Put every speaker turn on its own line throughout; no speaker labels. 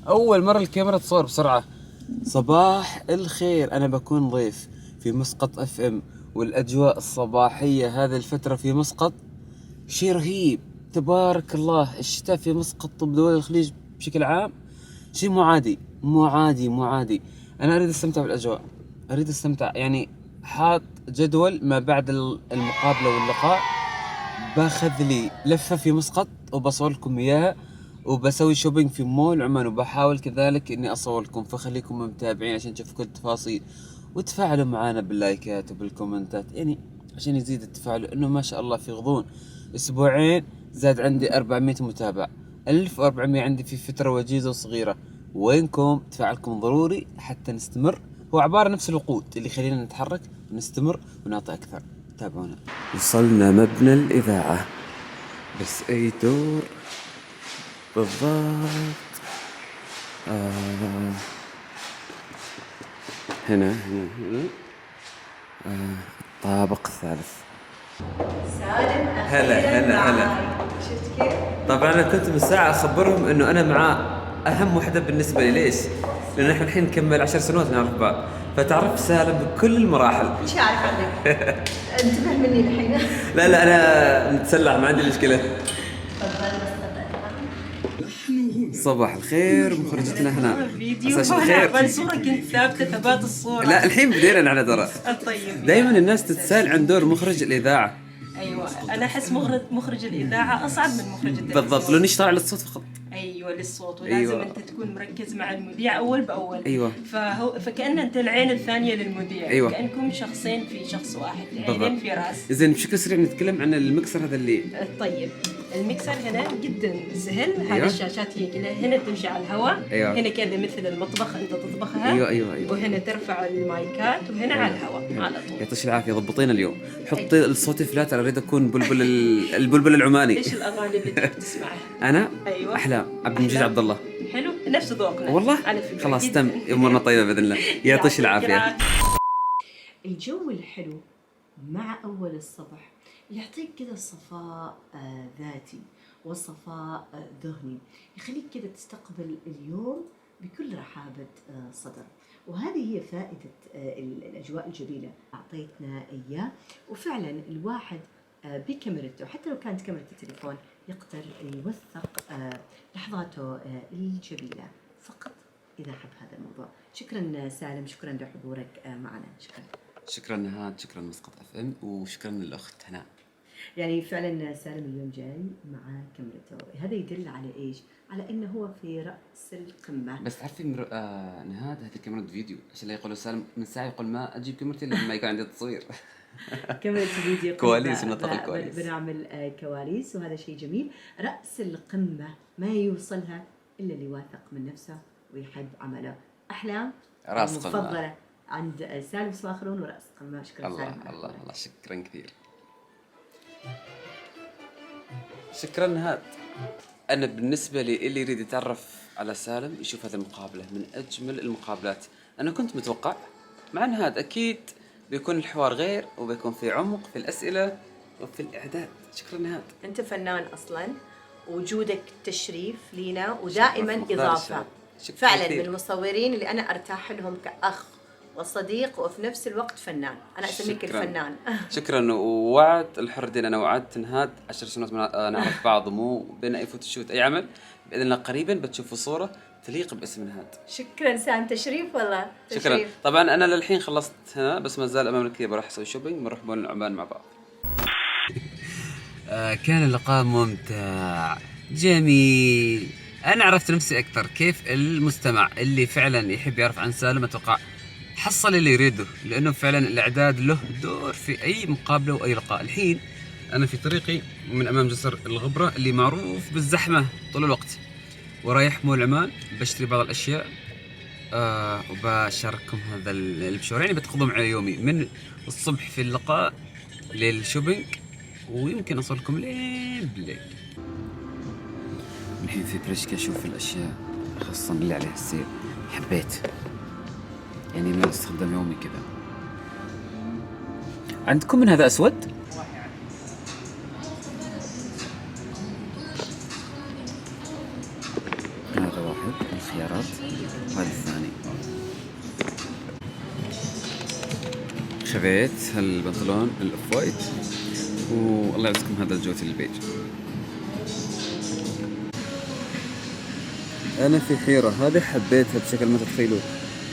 اول مرة الكاميرا تصور بسرعة. صباح الخير، انا بكون ضيف في مسقط اف ام، والاجواء الصباحية هذه الفترة في مسقط شيء رهيب. تبارك الله، الشتاء في مسقط وبدول الخليج بشكل عام شيء مو عادي مو عادي مو عادي. انا اريد استمتع بالاجواء، اريد استمتع. يعني حاط جدول ما بعد المقابلة واللقاء، باخذ لي لفة في مسقط وبصور لكم اياها، وبسوي شوبينج في مول عمان، وبحاول كذلك اني اصور لكم، فخليكم متابعين عشان تشوفوا كل التفاصيل، وتفاعلوا معنا باللايكات وبالكومنتات، يعني عشان يزيد التفاعل. انه ما شاء الله في غضون اسبوعين زاد عندي 400 متابع، 1400 عندي في فترة وجيزة وصغيرة. وينكم؟ تفاعلكم ضروري حتى نستمر. هو عبارة نفس الوقود اللي يخلينا نتحرك ونستمر ونعطي أكثر. تابعونا. وصلنا مبنى الإذاعة، بس أي دور بالضبط؟ هنا الطابق الثالث.
سالم
هلا.
شفت كيف؟
طبعا انا كنت من ساعة اخبرهم انه انا مع اهم وحدة بالنسبة لي. ليش؟ لان احنا الحين نكمل 10 سنوات نعرف بعض، فتعرف سالم بكل المراحل.
ايش عارف عنك؟ انتبه مني الحين.
لا انا متسلع، ما عندي مشكلة. صباح الخير، مخرجتنا هنا.
فيديو
عساك الخير.
الصورة كنت ثابتة ثبات الصورة.
لا الحين بدينا على ترى.
طيب.
دائما الناس تتساءل عن دور مخرج الإذاعة.
ايوه، انا احس مخرج الاذاعه اصعب من مخرج التلفزيون.
بالضبط، لأنه يشتغل على الصوت فقط.
ايوه، للصوت، ولازم
أيوة.
انت تكون مركز مع المذيع اول باول.
أيوة.
فكأن انت العين الثانيه للمذيع.
أيوة.
كأنكم شخصين في شخص واحد،
بالضبط.
عينين في راس.
إذن بشكل سريع نتكلم عن المكسر هذا اللي.
طيب، المكسر هنا جدا سهل.
أيوة.
هذه الشاشات هي كلها هنا تمشي على الهواء.
أيوة.
هنا كذا مثل المطبخ انت تطبخها.
أيوة.
وهنا ترفع المايكات، وهنا على الهواء على طول.
يعطيك العافية، ضبطينا اليوم. حطي الصوت فلاتر، أريد أكون البلبل العماني.
ايش الاغاني اللي تحب تسمعها؟
أنا؟
أيوة.
أحلام عبد المجيد
أحلام.
عبد الله.
حلو، نفس ذوقنا
والله؟
على فكرة.
خلاص
جداً.
تم، أمورنا طيبة بإذن الله. يعطيك العافية.
الجو الحلو مع أول الصبح يعطيك كذا صفاء ذاتي وصفاء ذهني، يخليك كذا تستقبل اليوم بكل رحابة صدر. وهذه هي فائدة الأجواء الجميلة أعطيتنا إياه. وفعلا الواحد بكاميرته، حتى لو كانت كاميرا التليفون، يقدر يوثق لحظاته الجميلة فقط إذا حب هذا الموضوع. شكرا سالم، شكرا لحضورك معنا.
شكرا نهاد، شكرا مسقط اف ام، وشكرا للأخت هناء.
يعني فعلا سالم اليوم جاي مع كاميرته، هذا يدل على ايش؟ على انه هو في رأس القمة.
بس تعرفي نهاد، هذه كاميرا فيديو، عشان لا يقولوا سالم من ساعة يقول ما أجيب كاميرتي إلا لما يكون عندي تصوير.
كاميرا فيديو
كواليس، ونطق الكواليس.
بنعمل كواليس، وهذا شيء جميل. رأس القمة ما يوصلها إلا اللي واثق من نفسه ويحب عمله. أحلام
راس قمة
مفضلة عند سالم سواخرون، ورأس قمة. شكرا
الله
سالم.
الله الله، شكرا كثير. شكرا نهاد. أنا بالنسبة لي اللي يريد يتعرف على سالم يشوف هذه المقابلة من أجمل المقابلات. أنا كنت متوقع مع نهاد أكيد بيكون الحوار غير، وبيكون في عمق في الأسئلة وفي الإعداد. شكرا نهاد.
أنت فنان أصلا، وجودك تشريف لينا ودائما إضافة. فعلا من المصورين اللي أنا أرتاح لهم كأخ وصديق، وفي نفس الوقت فنان. أنا أسميك الفنان.
شكرا. ووعد الحر دين، أنا وعدت نهاد 10 سنوات نعرف بعض، مو بين أي فوتوشوت أي عمل بإذن الله قريبا بتشوفوا صورة تليق باسم نهاد.
شكرا سام، تشريف والله.
شكرا. طبعا أنا للحين خلصت هنا، بس ما زال أمامنا كثير، بروح أسوي شوبينج، بنروح مول عمان مع بعض. كان اللقاء ممتع جميل. أنا عرفت نفسي أكثر. كيف المستمع اللي فعلا يحب يعرف عن سالم أتوقع حصل اللي يريده، لأنه فعلا الإعداد له دور في أي مقابلة وأي لقاء. الحين أنا في طريقي من أمام جسر الغبرة اللي معروف بالزحمة طول الوقت، ورايح مول عمان بشتري بعض الأشياء وبشارككم هذا المشوار. يعني بتقضوا معي يومي من الصبح في اللقاء للشوبينج، ويمكن أصل لكم لين بالليل. الحين في بريشكا أشوف الأشياء، خاصة اللي عليها السيل. حبيت يعني ما استخدام يومي كذا. عندكم من هذا أسود؟ هذا واحد من الخيارات. خذيت هالبنطلون الاوف وايت، والله يعزكم هذا الجوتي البيج. انا في حيرة، هذه حبيتها بشكل ما تتخيلون،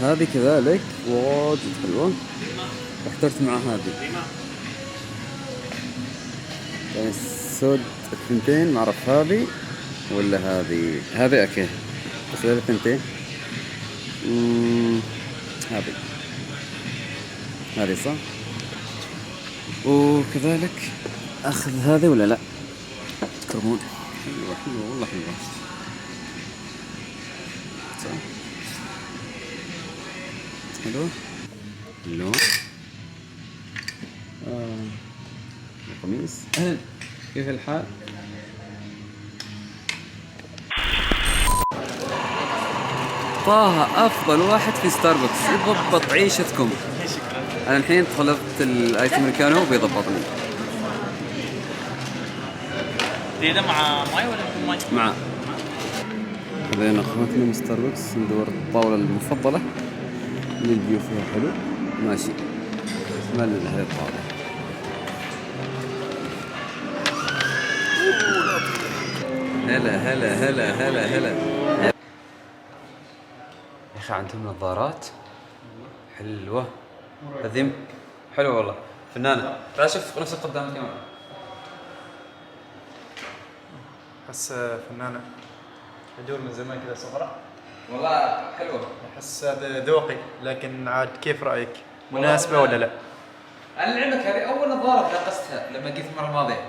هذه كذلك واجد حلوة، واحترت مع هذه يعني السود الثنتين، ما اعرف هذه ولا هذه اوكي، بس هذه الثنتين هذه صح. وكذلك اخذ هذه ولا لا؟ تكرمون حلوة والله حلوة صح، حلوة اللون. القميص. أهلا، كيف الحال؟ طه أفضل واحد في ستاربكس، يضبط عيشتكم. أنا الحين طلبت الآيس أمريكانو وبيضبطني.
زيادة مع ماي ولا بدون ماي؟
مع. خذينا أخواتنا من ستاربكس، ندور الطاولة المفضلة اللي الفيو فيها حلو. ماشي، مال هذه الطاولة. هلا يا اخي، عندهم نظارات حلوة، هذه حلوة والله، فنانة. تعال شوف نفسك قدام الكاميرا.
أحس فنانة، أدور من زمان كذا صغرى.
والله حلوة.
أحس هذا ذوقي، لكن عاد كيف رأيك؟ مناسبة ولا لا؟
أنا لعلمك هذه أول نظارة لقستها لما جيت المرة الماضية.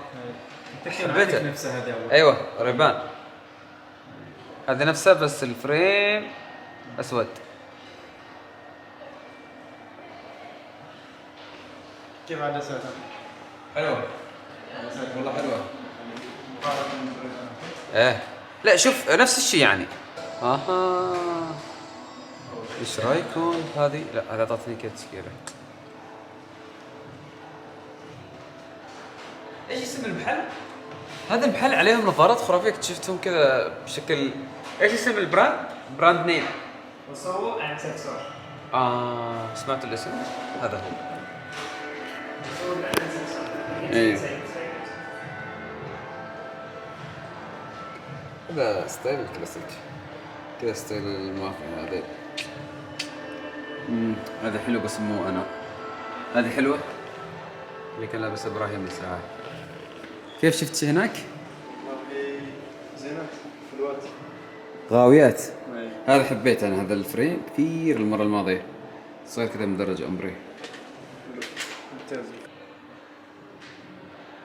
حبيتها.
نفسها هذه أول.
أيوة ريبان. هذه نفسها بس الفريم أسود.
كيف عدساتها؟
حلوة. والله حلوة. إيه. لا شوف نفس الشيء يعني. إيش رأيكم هذه؟ لا هذا أعطتني كذا تشكيلة. ايش اسم المحل؟ هذا المحل عليهم نظارات خرافية، شفتهم كذا بشكل. ايش اسم البراند؟ براند نيم.
وصو أند سكسور.
سمعت الاسم؟ هذا هو.
وصو أند سكسور.
ايوه. هذا ستايل الكلاسيك. كذا ستايل المافيا هذا. هذا حلو بس مو انا. هذه حلوة. اللي كان لابس ابراهيم من ساعة. كيف شفت شي هناك؟
زينات فلوات.
غاويات. هذا حبيت انا هذا الفريم كثير المرة الماضية. صار كذا مدرج امري.
ممتاز.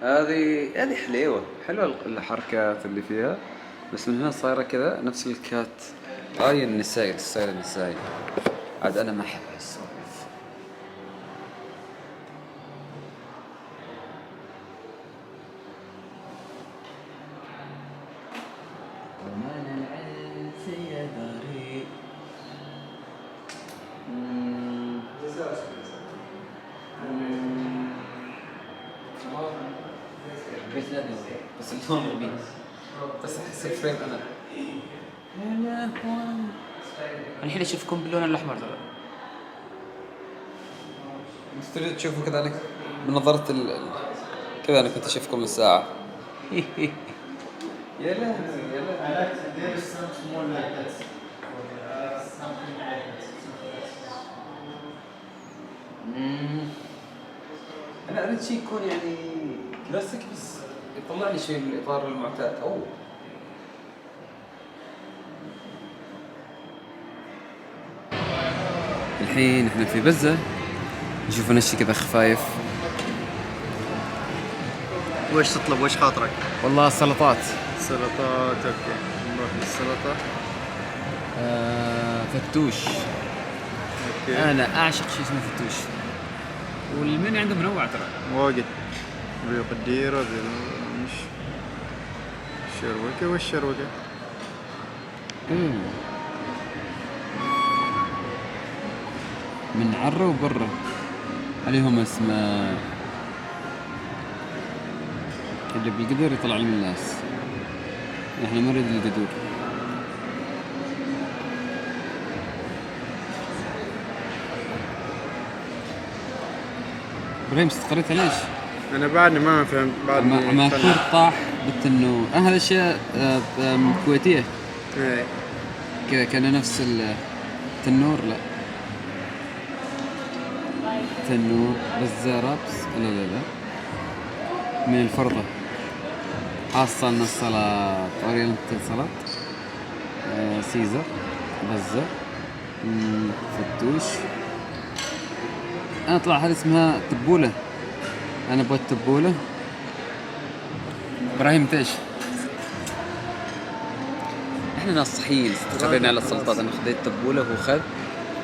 هذه حليوة، حلوة الحركات اللي فيها، بس من هنا صايرة كذا نفس الكات. هاي النسائي، الستايل النسائي. عاد انا ما احب السوالف. بس اللون غبي، بس احس الفريم انا. الحين اشوفكم باللون الاحمر ترى. تريد تشوفوا كذلك من نظرة كذا انا كنت اشوفكم من ساعة. يلا. انا اريد شيء يكون يعني كلاسيك بس يطلعني شيء من الاطار المعتاد. الحين احنا في بزة، نشوف نشي كذا خفايف.
وش تطلب؟ وش خاطرك؟
والله سلطات.
سلطات. اوكي نروح للسلطة.
فتوش.
اوكي.
انا اعشق شيء اسمه فتوش، والمنيو عنده منوع ترى.
واجد. ريق الديرة مش شروكة. وش شروكة؟
من عرة وبرة عليهم اسماء، اللي بالقدر يطلع من الناس. احنا ما نريد القدور. ابراهيم استقريت ليش؟
انا بعدني ما فهمت بعدني
مع كور طاح بالتنور. هذا اشياء كويتيه
ايه
كذا، كان نفس التنور. لا تنور بزارابس، لا لا لا، من الفرضة. حصلنا السلطة اورينتال سلطة، سيزر، بزة، فتوش. انا طلع هذه اسمها تبولة، انا ابغى التبولة. ابراهيم ايش؟ احنا ناس صحيين، استقرينا على السلطات. انا خذيت تبولة وهو خذ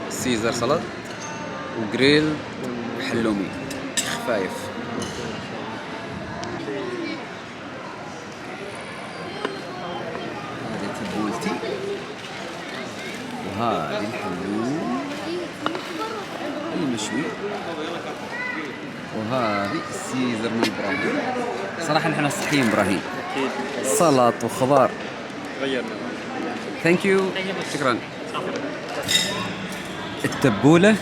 سيزر سلطة وجريل وحلومي خفايف. هذه تبولتي وهذه الحلوم المشوي وهذه السيزر من ابراهيم. صراحة نحن صحيين ابراهيم، سلط وخضار.
غيرنا.
ثانك يو، شكرا. التبولة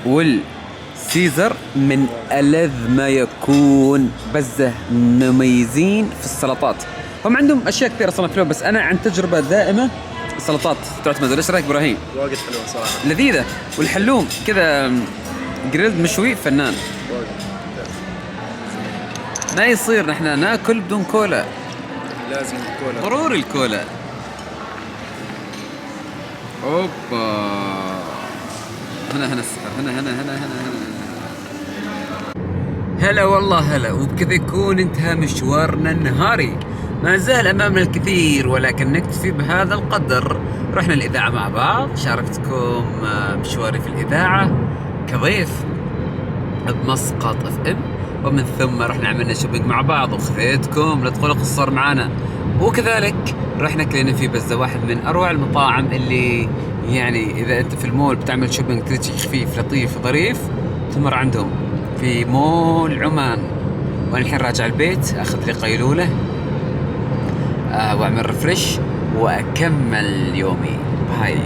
والسيزر من ألذ ما يكون، بزة مميزين في السلطات. هم عندهم أشياء كثيرة صنف حلوة، بس أنا عن تجربة دائمة السلطات تعتمد. ايش رايك ابراهيم؟
واجد حلوه صراحه.
لذيذة، والحلوم كذا جريلد مشوي فنان. ما يصير نحن ناكل بدون كولا،
لازم كولا.
ضروري الكولا. اوبا، هنا السحر، هنا. هلا والله هلا. وبكذا يكون انتهى مشوارنا النهاري. ما زال امامنا الكثير، ولكن نكتفي بهذا القدر. رحنا الاذاعه مع بعض، شاركتكم مشواري في الاذاعه كضيف بمسقط اف ام، ومن ثم رحنا عملنا شوبينج مع بعض وخذيتكم لتدخلوا قصر معنا. وكذلك رحنا كلينا في بزة، واحد من اروع المطاعم اللي يعني اذا انت في المول بتعمل شوبينج تريد شيء خفيف لطيف ظريف تمر عندهم في مول عمان. وانا الحين راجع البيت اخذ لي قيلولة واعمل ريفرش واكمل يومي. باي.